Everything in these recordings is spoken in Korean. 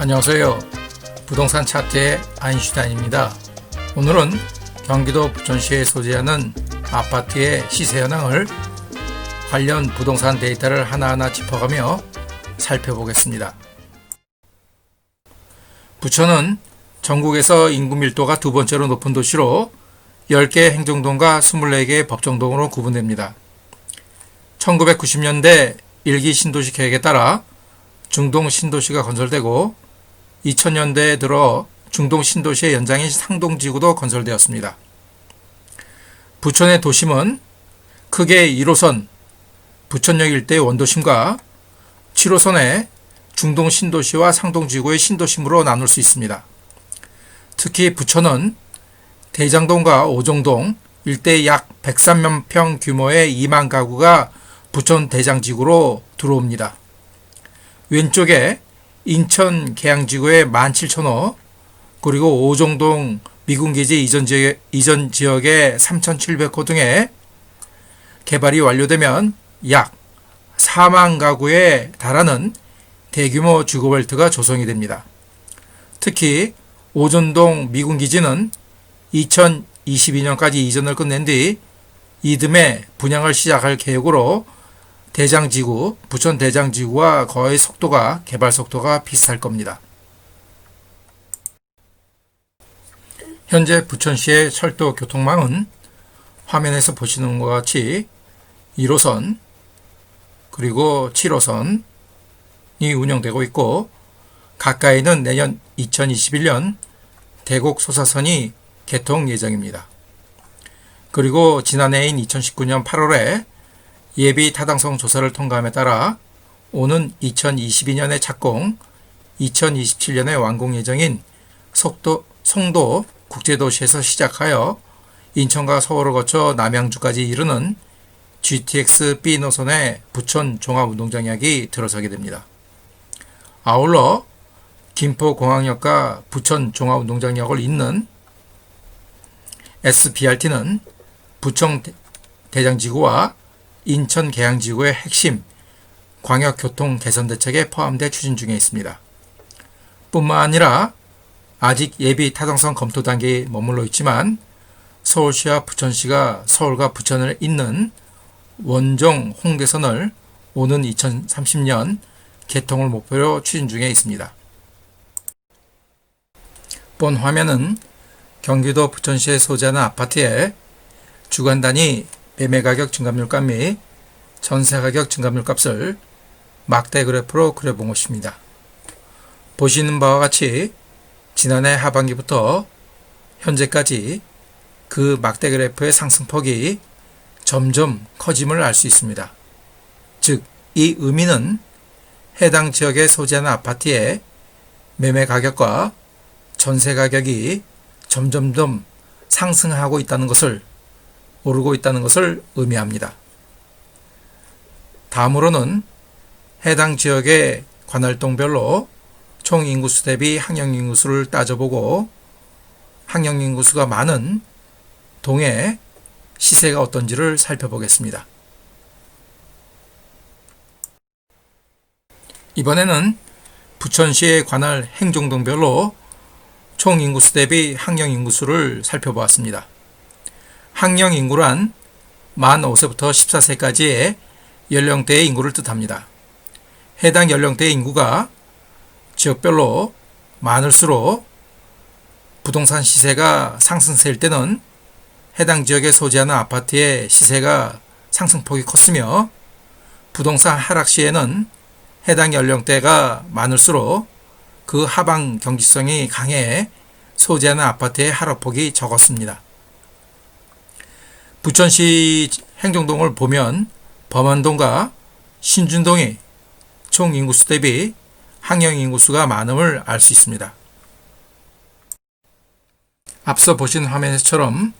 안녕하세요. 부동산 차트의 아인슈타인입니다. 오늘은 경기도 부천시에 소재하는 아파트의 시세 현황을 관련 부동산 데이터를 하나하나 짚어가며 살펴보겠습니다. 부천은 전국에서 인구 밀도가 두 번째로 높은 도시로 10개의 행정동과 24개의 법정동으로 구분됩니다. 1990년대 1기 신도시 계획에 따라 중동 신도시가 건설되고 2000년대에 들어 중동 신도시의 연장인 상동지구도 건설되었습니다. 부천의 도심은 크게 1호선 부천역 일대의 원도심과 7호선의 중동 신도시와 상동지구의 신도심으로 나눌 수 있습니다. 특히 부천은 대장동과 오정동 일대의 약 103만 평 규모의 2만 가구가 부천 대장지구로 들어옵니다. 왼쪽에 인천 계양지구의 17,000호, 그리고 오정동 미군기지 이전 지역의 3,700호 등의 개발이 완료되면 약 4만 가구에 달하는 대규모 주거벨트가 조성이 됩니다. 특히 오전동 미군기지는 2022년까지 이전을 끝낸 뒤 이듬해 분양을 시작할 계획으로 대장지구, 부천 대장지구와 거의 개발 속도가 비슷할 겁니다. 현재 부천시의 철도 교통망은 화면에서 보시는 것과 같이 1호선 그리고 7호선이 운영되고 있고, 가까이는 내년 2021년 대곡 소사선이 개통 예정입니다. 그리고 지난해인 2019년 8월에 예비 타당성 조사를 통과함에 따라 오는 2022년에 착공, 2027년에 완공 예정인 송도 국제도시에서 시작하여 인천과 서울을 거쳐 남양주까지 이르는 GTX B 노선의 부천 종합운동장역이 들어서게 됩니다. 아울러 김포공항역과 부천 종합운동장역을 잇는 SBRT는 부천 대장지구와 인천 계양지구의 핵심 광역교통 개선 대책에 포함돼 추진 중에 있습니다. 뿐만 아니라 아직 예비 타당성 검토 단계에 머물러 있지만 서울시와 부천시가 서울과 부천을 잇는 원정 홍대선을 오는 2030년 개통을 목표로 추진 중에 있습니다. 본 화면은 경기도 부천시에 소재하는 아파트의 주간 단위 매매가격 증감률값 및 전세가격 증감률 값을 막대 그래프로 그려본 것입니다. 보시는 바와 같이 지난해 하반기부터 현재까지 그 막대 그래프의 상승폭이 점점 커짐을 알 수 있습니다. 즉, 이 의미는 해당 지역에 소재하는 아파트의 매매 가격과 전세 가격이 점점점 상승하고 있다는 것을, 오르고 있다는 것을 의미합니다. 다음으로는 해당 지역의 관할동별로 총 인구수 대비 항영 인구수를 따져보고 항영 인구수가 많은 동의 시세가 어떤지를 살펴보겠습니다. 이번에는 부천시의 관할 행정동별로 총 인구수 대비 항영 인구수를 살펴보았습니다. 항영 인구란 만 5세부터 14세까지의 연령대의 인구를 뜻합니다. 해당 연령대의 인구가 지역별로 많을수록 부동산 시세가 상승세일 때는 해당 지역에 소재하는 아파트의 시세가 상승폭이 컸으며, 부동산 하락 시에는 해당 연령대가 많을수록 그 하방 경직성이 강해 소재하는 아파트의 하락폭이 적었습니다. 부천시 행정동을 보면 범안동과 신준동이 총 인구수 대비 항영 인구수가 많음을 알 수 있습니다. 앞서 보신 화면에서처럼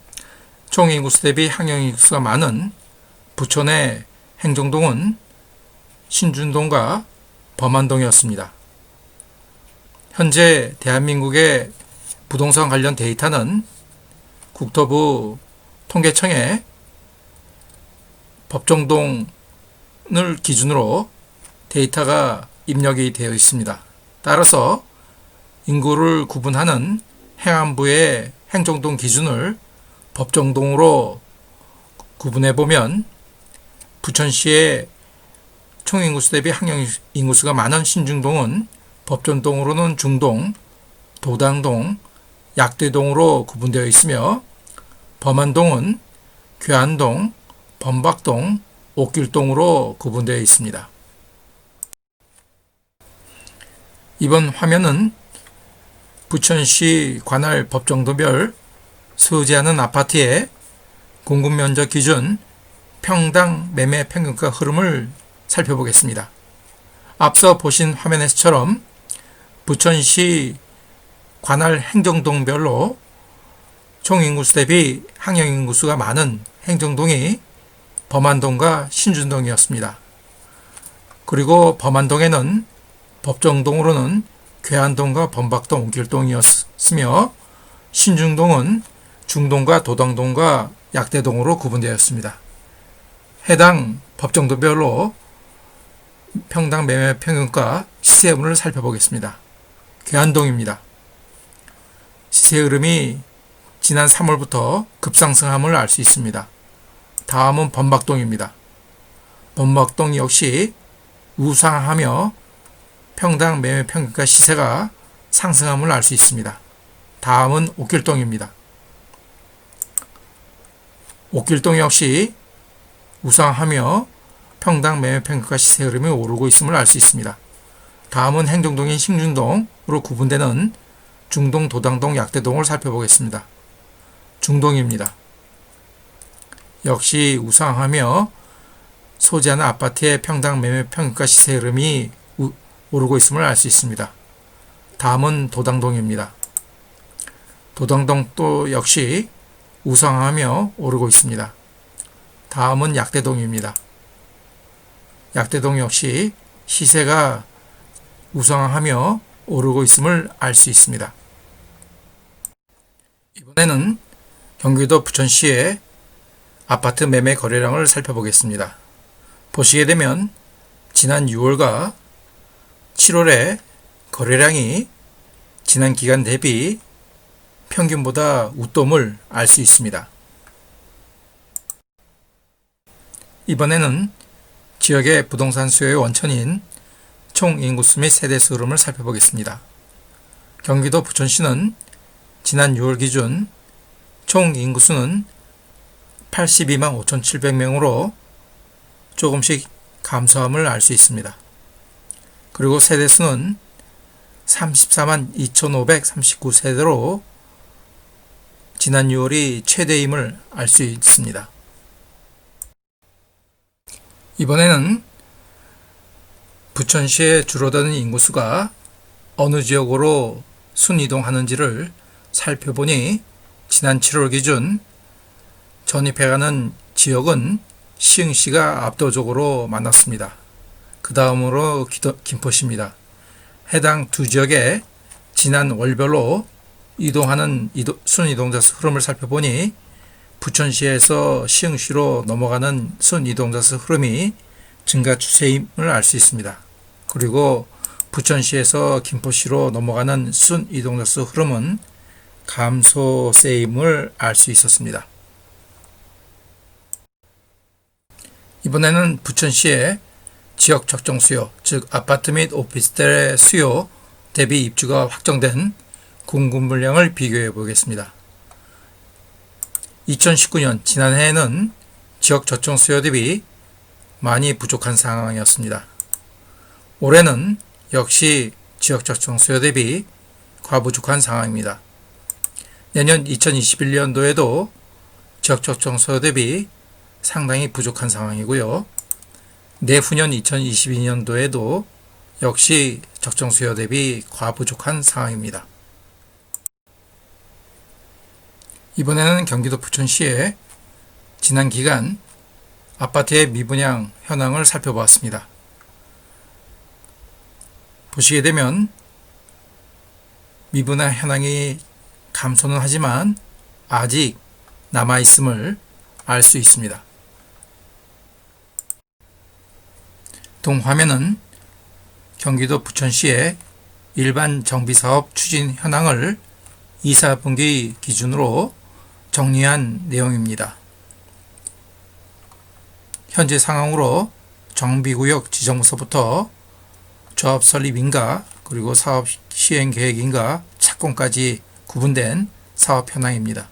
총 인구수 대비 항영 인구수가 많은 부천의 행정동은 신준동과 범안동이었습니다. 현재 대한민국의 부동산 관련 데이터는 국토부 통계청의 법정동을 기준으로 데이터가 입력이 되어 있습니다. 따라서 인구를 구분하는 행안부의 행정동 기준을 법정동으로 구분해보면 부천시의 총인구수 대비 항영인구수가 많은 신중동은 법정동으로는 중동, 도당동, 약대동으로 구분되어 있으며 범안동은 괴안동, 범박동, 옥길동으로 구분되어 있습니다. 이번 화면은 부천시 관할 법정도별 소지하는 아파트의 공급면적 기준 평당 매매 평균가 흐름을 살펴보겠습니다. 앞서 보신 화면에서처럼 부천시 관할 행정동별로 총인구수 대비 항영인구수가 많은 행정동이 범안동과 신준동이었습니다. 그리고 범안동에는 법정동으로는 괴안동과 범박동, 옥길동이었으며 신중동은 중동과 도당동과 약대동으로 구분되었습니다. 해당 법정도별로 평당 매매 평균가 시세 흐름을 살펴보겠습니다. 괴안동입니다. 시세 흐름이 지난 3월부터 급상승함을 알 수 있습니다. 다음은 범박동입니다. 범박동 역시 우상하며 평당 매매 평균가 시세가 상승함을 알 수 있습니다. 다음은 옥길동입니다. 옥길동 역시 우상하며 평당 매매 평균가 시세 흐름이 오르고 있음을 알 수 있습니다. 다음은 행정동인 신중동으로 구분되는 중동, 도당동, 약대동을 살펴보겠습니다. 중동입니다. 역시 우상하며 소지하는 아파트의 평당 매매 평균가 시세 흐름이 오르고 있음을 알 수 있습니다. 다음은 도당동입니다. 도당동 또 역시 우상하며 오르고 있습니다. 다음은 약대동입니다. 약대동 역시 시세가 우상하며 오르고 있음을 알 수 있습니다. 이번에는 경기도 부천시의 아파트 매매 거래량을 살펴보겠습니다. 보시게 되면 지난 6월과 7월에 거래량이 지난 기간 대비 평균보다 웃돔을 알 수 있습니다. 이번에는 지역의 부동산 수요의 원천인 총인구수 및 세대수 흐름을 살펴보겠습니다. 경기도 부천시는 지난 6월 기준 총인구수는 82만 5,700명으로 조금씩 감소함을 알 수 있습니다. 그리고 세대수는 34만 2,539세대로 지난 6월이 최대임을 알 수 있습니다. 이번에는 부천시의 줄어드는 인구수가 어느 지역으로 순이동하는지를 살펴보니 지난 7월 기준 전입해가는 지역은 시흥시가 압도적으로 많았습니다. 그 다음으로 김포시입니다. 해당 두 지역에 지난 월별로 이동하는 순이동자 수 흐름을 살펴보니 부천시에서 시흥시로 넘어가는 순이동자 수 흐름이 증가 추세임을 알 수 있습니다. 그리고 부천시에서 김포시로 넘어가는 순이동자 수 흐름은 감소세임을 알 수 있었습니다. 이번에는 부천시의 지역 적정 수요, 즉 아파트 및 오피스텔의 수요 대비 입주가 확정된 공급 물량을 비교해 보겠습니다. 2019년 지난해에는 지역 적정 수요 대비 많이 부족한 상황이었습니다. 올해는 역시 지역 적정 수요 대비 과부족한 상황입니다. 내년 2021년도에도 지역 적정 수요 대비 상당히 부족한 상황이고요. 내후년 2022년도에도 역시 적정 수요 대비 과부족한 상황입니다. 이번에는 경기도 부천시의 지난 기간 아파트의 미분양 현황을 살펴보았습니다. 보시게 되면 미분양 현황이 감소는 하지만 아직 남아있음을 알 수 있습니다. 동화면은 경기도 부천시의 일반 정비사업 추진 현황을 2, 4분기 기준으로 정리한 내용입니다. 현재 상황으로 정비구역 지정부서부터 조합 설립 인가 그리고 사업 시행 계획 인가 착공까지 구분된 사업 현황입니다.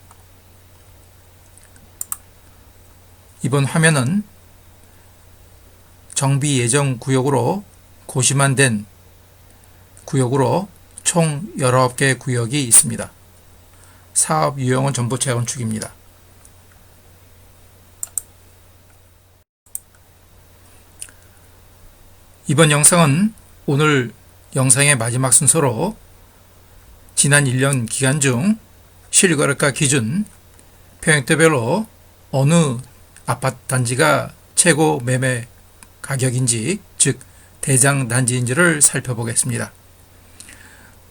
이번 화면은 정비 예정 구역으로 고시만된 구역으로 총 19개 구역이 있습니다. 사업 유형은 전부 재건축입니다. 이번 영상은 오늘 영상의 마지막 순서로 지난 1년 기간 중 실거래가 기준 평형대별로 어느 아파트 단지가 최고 매매 가격인지, 즉 대장 단지인지를 살펴보겠습니다.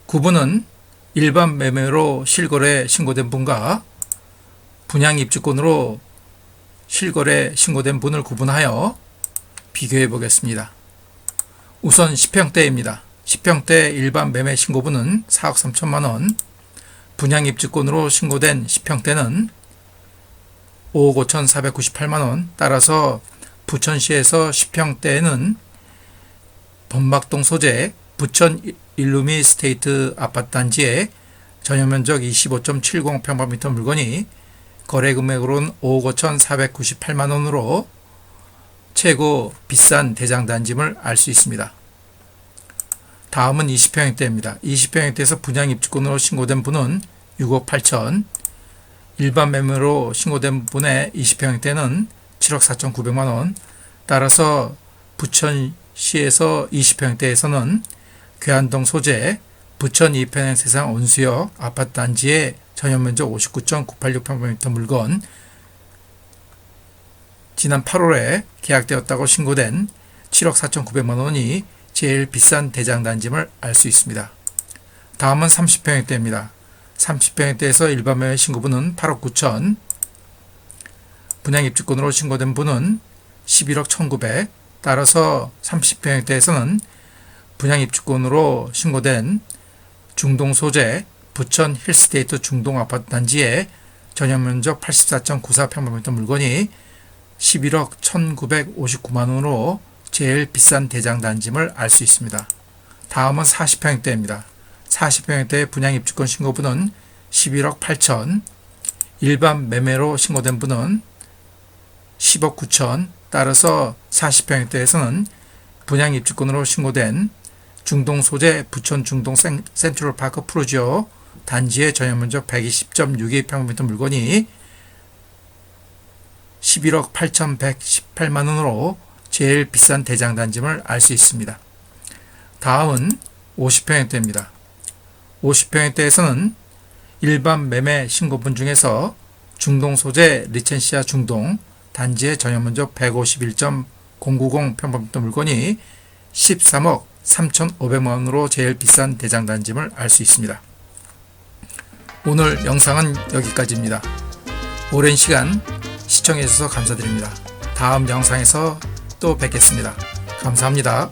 구분은 일반 매매로 실거래 신고된 분과 분양 입주권으로 실거래 신고된 분을 구분하여 비교해 보겠습니다. 우선 10평대입니다. 10평대 일반 매매 신고분은 4억 3천만 원, 분양 입주권으로 신고된 10평대는 5억 5,498만 원. 따라서 부천시에서 10평대에는 범박동 소재 부천 일루미 스테이트 아파트 단지의 전용면적 25.70평방미터 물건이 거래 금액으로는 5억 5,498만 원으로 최고 비싼 대장 단지임을 알 수 있습니다. 다음은 20평형대입니다. 20평형대에서 분양 입주권으로 신고된 분은 6억 8천, 일반 매매로 신고된 분의 20평형대는 7억 4,900만 원. 따라서 부천시에서 20평형대에서는 괴한동 소재 부천 2편행 세상 온수역 아파트 단지의 전용면적 59.986평방미터 물건 지난 8월에 계약되었다고 신고된 7억 4,900만 원이 제일 비싼 대장 단지임을 알 수 있습니다. 다음은 30평형대입니다. 30평형대에서 일반 매매 신고분은 8억 9천, 분양 입주권으로 신고된 분은 11억 1,900, 따라서 30평형대에서는 분양 입주권으로 신고된 중동 소재 부천 힐스테이트 중동 아파트 단지의 전용면적 84.94평방미터 물건이 11억 1,959만 원으로 제일 비싼 대장 단지임을 알 수 있습니다. 다음은 40평형대입니다. 40평형대 분양 입주권 신고분은 11억 8천, 일반 매매로 신고된 분은 10억 9천, 따라서 40평형대에서는 분양 입주권으로 신고된 중동 소재 부천 중동 센트럴파크 프루지오 단지의 전용면적 120.62평방미터 물건이 11억 8,118만 원으로 제일 비싼 대장 단지임을 알 수 있습니다. 다음은 50평형대입니다. 50평형대에서는 일반 매매 신고분 중에서 중동 소재 리첸시아 중동 단지의 전용면적 151.090평방미터 물건이 13억 3,500만 원으로 제일 비싼 대장 단지임을 알 수 있습니다. 오늘 영상은 여기까지입니다. 오랜 시간 시청해 주셔서 감사드립니다. 다음 영상에서 또 뵙겠습니다. 감사합니다.